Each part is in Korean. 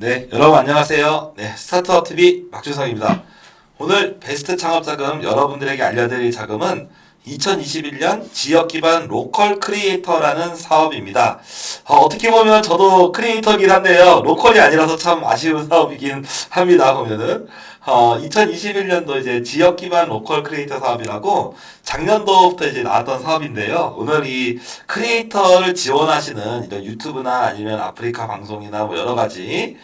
네, 여러분 안녕하세요. 네, 스타트업 TV 박준성입니다. 오늘 베스트 창업 자금 여러분들에게 알려드릴 자금은 2021년 지역 기반 로컬 크리에이터라는 사업입니다. 어떻게 보면 저도 크리에이터긴 한데요. 로컬이 아니라서 참 아쉬운 사업이긴 합니다. 보면은 2021년도 이제 지역 기반 로컬 크리에이터 사업이라고 작년도부터 이제 나왔던 사업인데요. 오늘 이 크리에이터를 지원하시는 이런 유튜브나 아니면 아프리카 방송이나 뭐 여러 가지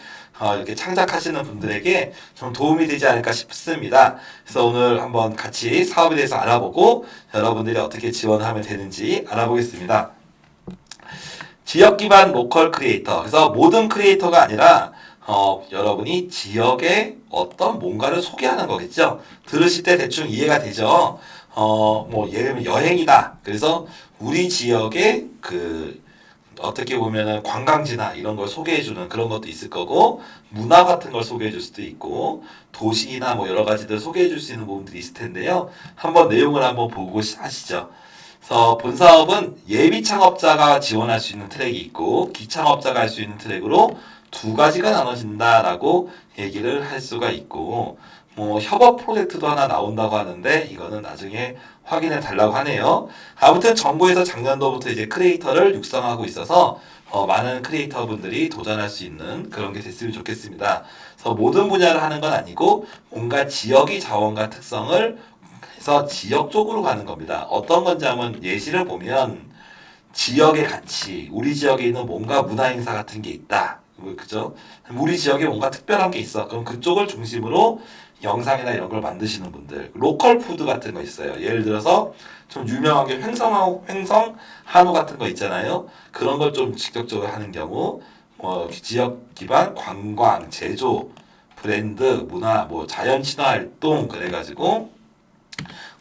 이렇게 창작하시는 분들에게 좀 도움이 되지 않을까 싶습니다. 그래서 오늘 한번 같이 사업에 대해서 알아보고 여러분들이 어떻게 지원하면 되는지 알아보겠습니다. 지역 기반 로컬 크리에이터. 그래서 모든 크리에이터가 아니라 여러분이 지역에 어떤 뭔가를 소개하는 거겠죠. 들으실 때 대충 이해가 되죠. 뭐 예를 들면 여행이다. 그래서 우리 지역에 어떻게 보면은 관광지나 이런 걸 소개해주는 그런 것도 있을 거고, 문화 같은 걸 소개해줄 수도 있고, 도시나 뭐 여러 가지들 소개해줄 수 있는 부분들이 있을 텐데요. 한번 내용을 한번 보고 하시죠. 그래서 본 사업은 예비 창업자가 지원할 수 있는 트랙이 있고, 기창업자가 할 수 있는 트랙으로 두 가지가 나눠진다라고 얘기를 할 수가 있고, 뭐 협업 프로젝트도 하나 나온다고 하는데 이거는 나중에 확인해 달라고 하네요. 아무튼 정부에서 작년도부터 이제 크리에이터를 육성하고 있어서 많은 크리에이터 분들이 도전할 수 있는 그런 게 됐으면 좋겠습니다. 그래서 모든 분야를 하는 건 아니고 뭔가 지역의 자원과 특성을 해서 지역 쪽으로 가는 겁니다. 어떤 건지 한번 예시를 보면 지역의 가치, 우리 지역에 있는 뭔가 문화 행사 같은 게 있다. 그죠? 우리 지역에 뭔가 특별한 게 있어. 그럼 그쪽을 중심으로 영상이나 이런 걸 만드시는 분들, 로컬 푸드 같은 거 있어요. 예를 들어서 좀 유명하게 횡성 한우 같은 거 있잖아요. 그런 걸 좀 직접적으로 하는 경우, 지역 기반 관광, 제조, 브랜드, 문화, 뭐 자연 친화 활동 그래가지고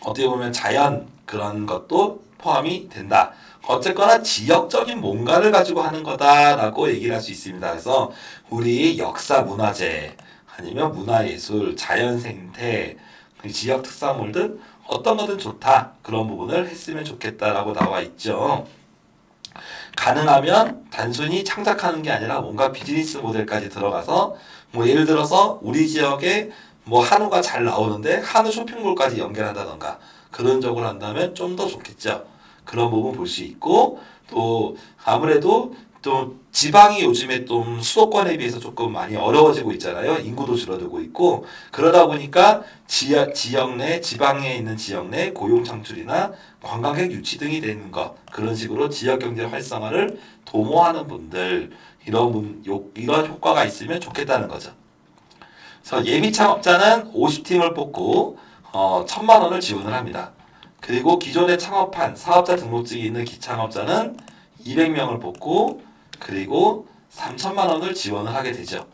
어떻게 보면 자연 그런 것도 포함이 된다. 어쨌거나 지역적인 뭔가를 가지고 하는 거다라고 얘기를 할 수 있습니다. 그래서 우리 역사 문화재 아니면 문화예술, 자연생태, 지역 특산물들 어떤 거든 좋다. 그런 부분을 했으면 좋겠다라고 나와 있죠. 가능하면 단순히 창작하는 게 아니라 뭔가 비즈니스 모델까지 들어가서 뭐 예를 들어서 우리 지역에 뭐 한우가 잘 나오는데 한우 쇼핑몰까지 연결한다던가 그런 쪽으로 한다면 좀 더 좋겠죠. 그런 부분 볼 수 있고 또 아무래도 또 지방이 요즘에 좀 수도권에 비해서 조금 많이 어려워지고 있잖아요. 인구도 줄어들고 있고 그러다 보니까 지역 내 지방에 있는 지역 내 고용 창출이나 관광객 유치 등이 되는 것 그런 식으로 지역 경제 활성화를 도모하는 분들 이런 효과가 있으면 좋겠다는 거죠. 그래서 예비 창업자는 50팀을 뽑고 1,000만 원을 지원을 합니다. 그리고 기존에 창업한 사업자 등록증이 있는 기창업자는 200명을 뽑고 그리고 3천만 원을 지원을 하게 되죠.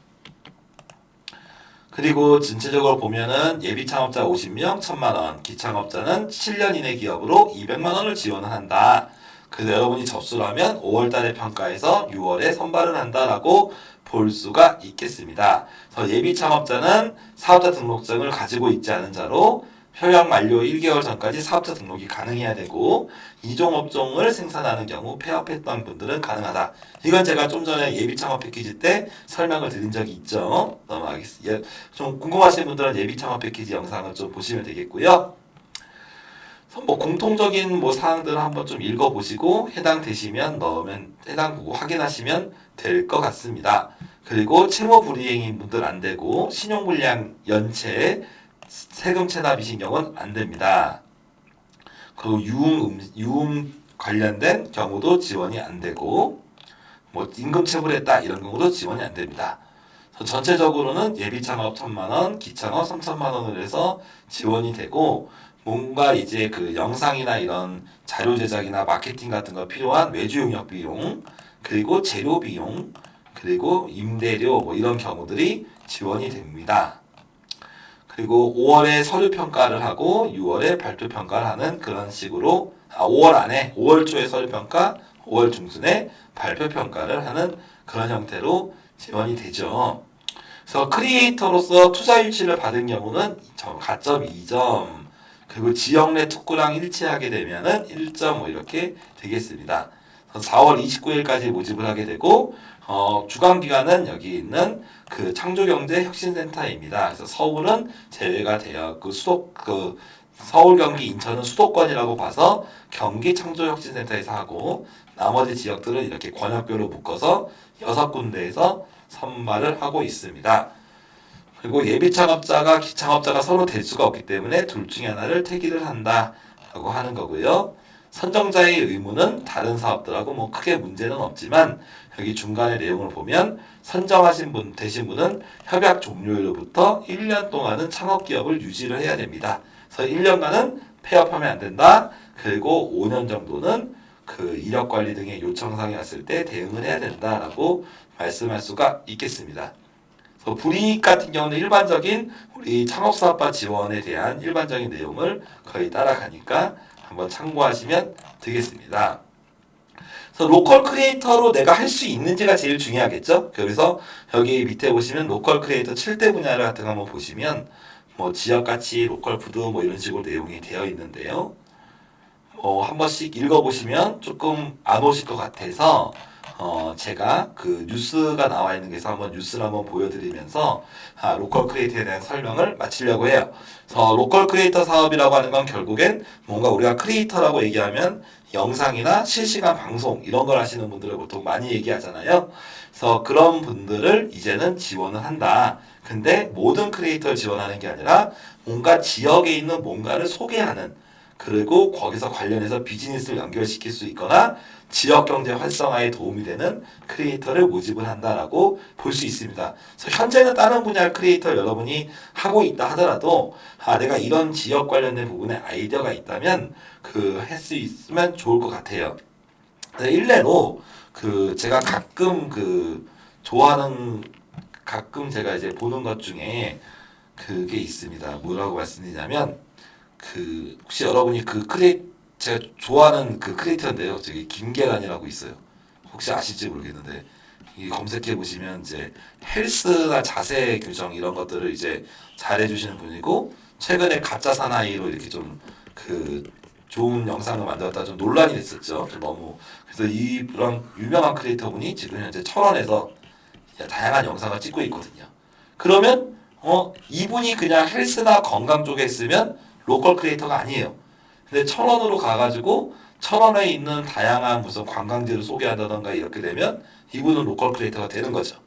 그리고 전체적으로 보면은 예비 창업자 50명 1,000만 원, 기창업자는 7년 이내 기업으로 200만 원을 지원을 한다. 그래서 여러분이 접수를 하면 5월 달에 평가해서 6월에 선발을 한다라고 볼 수가 있겠습니다. 그래서 예비 창업자는 사업자 등록증을 가지고 있지 않은 자로 협약 만료 1개월 전까지 사업자 등록이 가능해야 되고 이종 업종을 생산하는 경우 폐업했던 분들은 가능하다. 이건 제가 좀 전에 예비 창업 패키지 때 설명을 드린 적이 있죠. 넘어가겠습니다. 좀 궁금하신 분들은 예비 창업 패키지 영상을 좀 보시면 되겠고요. 뭐 공통적인 뭐 사항들을 한번 좀 읽어보시고 해당되시면 넣으면 해당 부분 확인하시면 될 것 같습니다. 그리고 채무 불이행인 분들 안 되고 신용불량 연체 세금 체납이신 경우는 안 됩니다. 그리고 유흥 관련된 경우도 지원이 안 되고 뭐 임금 체불했다 이런 경우도 지원이 안 됩니다. 전체적으로는 예비 창업 1,000만 원, 기창업 3천만 원을 해서 지원이 되고 뭔가 이제 그 영상이나 이런 자료 제작이나 마케팅 같은 거 필요한 외주 용역 비용, 그리고 재료 비용, 그리고 임대료 뭐 이런 경우들이 지원이 됩니다. 그리고 5월에 서류 평가를 하고 6월에 발표 평가를 하는 그런 식으로 5월 안에 5월 초에 서류 평가, 5월 중순에 발표 평가를 하는 그런 형태로 지원이 되죠. 그래서 크리에이터로서 투자 유치를 받은 경우는 가점 2점, 그리고 지역 내 특구랑 일치하게 되면은 1점 뭐 이렇게 되겠습니다. 그래서 4월 29일까지 모집을 하게 되고 주관 기관은 여기 있는 그 창조경제혁신센터입니다. 그래서 서울은 제외가 돼요. 서울, 경기, 인천은 수도권이라고 봐서 경기창조혁신센터에서 하고 나머지 지역들은 이렇게 권역별로 묶어서 6군데에서 선발을 하고 있습니다. 그리고 예비창업자가 기창업자가 서로 될 수가 없기 때문에 둘 중에 하나를 택일을 한다라고 하는 거고요. 선정자의 의무는 다른 사업들하고 뭐 크게 문제는 없지만 여기 중간의 내용을 보면 되신 분은 협약 종료일로부터 1년 동안은 창업기업을 유지를 해야 됩니다. 그래서 1년간은 폐업하면 안 된다. 그리고 5년 정도는 그 이력관리 등의 요청사항이 왔을 때 대응을 해야 된다라고 말씀할 수가 있겠습니다. 그래서 불이익 같은 경우는 일반적인 우리 창업사업화 지원에 대한 일반적인 내용을 거의 따라가니까 한번 참고하시면 되겠습니다. 그래서 로컬 크리에이터로 내가 할 수 있는지가 제일 중요하겠죠. 그래서 여기 밑에 보시면 로컬 크리에이터 7대 분야를 같은 거 한번 보시면 뭐 지역가치, 로컬 푸드 뭐 이런 식으로 내용이 되어 있는데요. 한 번씩 읽어보시면 조금 안 오실 것 같아서 제가 그 뉴스가 나와 있는 게서 한번 뉴스를 한번 보여드리면서 로컬 크리에이터에 대한 설명을 마치려고 해요. 그래서 로컬 크리에이터 사업이라고 하는 건 결국엔 뭔가 우리가 크리에이터라고 얘기하면 영상이나 실시간 방송 이런 걸 하시는 분들을 보통 많이 얘기하잖아요. 그래서 그런 분들을 이제는 지원을 한다. 근데 모든 크리에이터를 지원하는 게 아니라 뭔가 지역에 있는 뭔가를 소개하는 그리고 거기서 관련해서 비즈니스를 연결시킬 수 있거나 지역 경제 활성화에 도움이 되는 크리에이터를 모집을 한다라고 볼 수 있습니다. 그래서 현재는 다른 분야의 크리에이터를 여러분이 하고 있다 하더라도 내가 이런 지역 관련된 부분에 아이디어가 있다면 할 수 있으면 좋을 것 같아요. 일례로 제가 가끔 좋아하는 제가 이제 보는 것 중에 그게 있습니다. 뭐라고 말씀드리냐면 혹시 여러분이 제가 좋아하는 크리에이터인데요. 저기 김계란이라고 있어요. 혹시 아실지 모르겠는데 이 검색해 보시면 이제 헬스나 자세 교정 이런 것들을 이제 잘해 주시는 분이고 최근에 가짜 사나이로 이렇게 좀 좋은 영상을 만들었다 좀 논란이 됐었죠. 좀 너무 그래서 이런 유명한 크리에이터 분이 지금 현재 철원에서 다양한 영상을 찍고 있거든요. 그러면 이분이 그냥 헬스나 건강 쪽에 있으면 로컬 크리에이터가 아니에요. 근데 철원으로 가가지고 철원에 있는 다양한 무슨 관광지를 소개한다던가 이렇게 되면 이분은 로컬 크리에이터가 되는 거죠.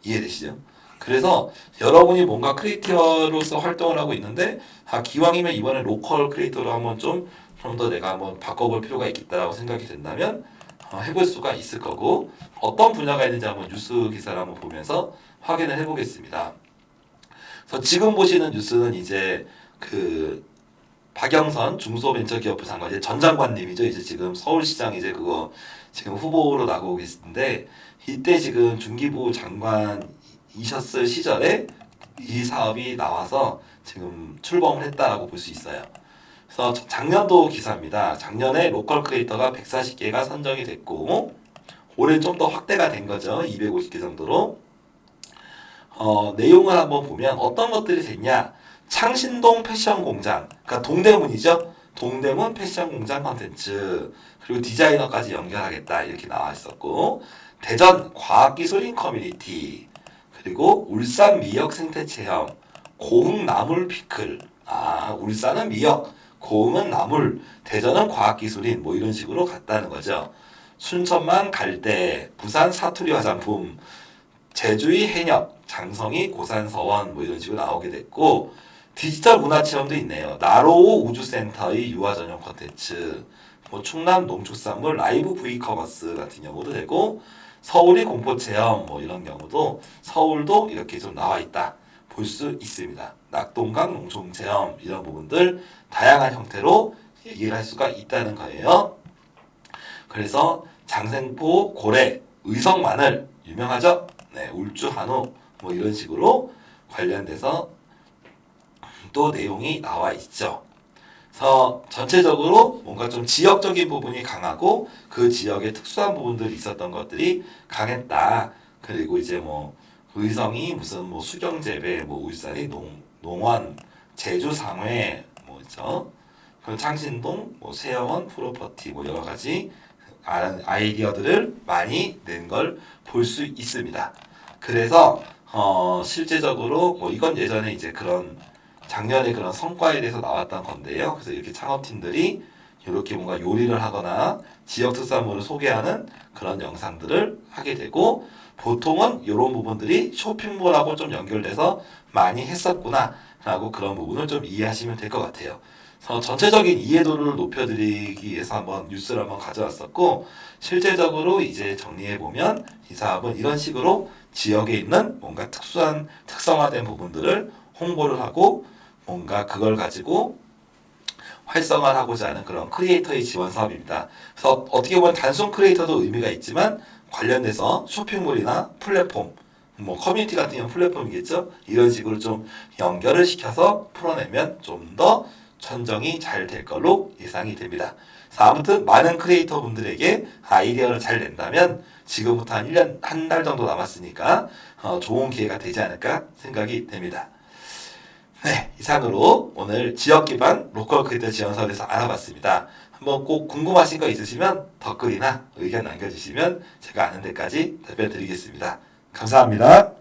이해되시죠? 그래서 여러분이 뭔가 크리에이터로서 활동을 하고 있는데 기왕이면 이번에 로컬 크리에이터로 한번 좀 더 내가 한번 바꿔볼 필요가 있겠다라고 생각이 된다면 해볼 수가 있을 거고 어떤 분야가 있는지 한번 뉴스 기사를 한번 보면서 확인을 해보겠습니다. 그래서 지금 보시는 뉴스는 이제 박영선 중소벤처기업부 장관 이제 전 장관님이죠. 이제 지금 서울시장 이제 지금 후보로 나가고 계신데 이때 지금 중기부 장관이셨을 시절에 이 사업이 나와서 지금 출범을 했다라고 볼 수 있어요. 그래서 작년도 기사입니다. 작년에 로컬 크리에이터가 140개가 선정이 됐고 올해 좀 더 확대가 된 거죠. 250개 정도로. 내용을 한번 보면 어떤 것들이 됐냐. 창신동 패션 공장, 그러니까 동대문이죠. 동대문 패션 공장 콘텐츠 그리고 디자이너까지 연결하겠다 이렇게 나와 있었고 대전 과학기술인 커뮤니티 그리고 울산 미역 생태 체험 고흥 나물 피클 울산은 미역 고흥은 나물 대전은 과학기술인 뭐 이런 식으로 갔다는 거죠. 순천만 갈대 부산 사투리 화장품 제주의 해녀 장성이 고산서원 뭐 이런 식으로 나오게 됐고 디지털 문화체험도 있네요. 나로우 우주센터의 유아 전용 콘텐츠, 충남 농축산물 라이브 V커머스 같은 경우도 되고 서울이 공포체험 뭐 이런 경우도 서울도 이렇게 좀 나와 있다 볼 수 있습니다. 낙동강 농촌체험 이런 부분들 다양한 형태로 얘기를 할 수가 있다는 거예요. 그래서 장생포 고래 의성 마늘 유명하죠? 네, 울주 한우 뭐 이런 식으로 관련돼서 또 내용이 나와 있죠. 그래서 전체적으로 뭔가 좀 지역적인 부분이 강하고 그 지역의 특수한 부분들이 있었던 것들이 강했다. 그리고 이제 의성이 무슨 수경재배, 울산이 농원, 제주 상회 있죠. 그리고 창신동, 세영원 프로퍼티 여러 가지 아이디어들을 많이 낸 걸 볼 수 있습니다. 그래서 실제적으로 이건 예전에 이제 그런 작년에 그런 성과에 대해서 나왔던 건데요. 그래서 이렇게 창업팀들이 이렇게 뭔가 요리를 하거나 지역 특산물을 소개하는 그런 영상들을 하게 되고, 보통은 이런 부분들이 쇼핑몰하고 좀 연결돼서 많이 했었구나 라고 그런 부분을 좀 이해하시면 될 것 같아요. 전체적인 이해도를 높여드리기 위해서 한번 뉴스를 한번 가져왔었고, 실제적으로 이제 정리해보면 이 사업은 이런 식으로 지역에 있는 뭔가 특성화된 부분들을 홍보를 하고 뭔가 그걸 가지고 활성화를 하고자 하는 그런 크리에이터의 지원 사업입니다. 그래서 어떻게 보면 단순 크리에이터도 의미가 있지만 관련돼서 쇼핑몰이나 플랫폼, 커뮤니티 같은 경우 플랫폼이겠죠. 이런 식으로 좀 연결을 시켜서 풀어내면 좀 더 천정이 잘 될 걸로 예상이 됩니다. 그래서 아무튼 많은 크리에이터 분들에게 아이디어를 잘 낸다면 지금부터 한 1년, 한 달 정도 남았으니까 좋은 기회가 되지 않을까 생각이 됩니다. 네, 이상으로 오늘 지역 기반 로컬 크리에이터 지원 사업에 대해서 알아봤습니다. 한번 꼭 궁금하신 거 있으시면 댓글이나 의견 남겨주시면 제가 아는 데까지 답변 드리겠습니다. 감사합니다.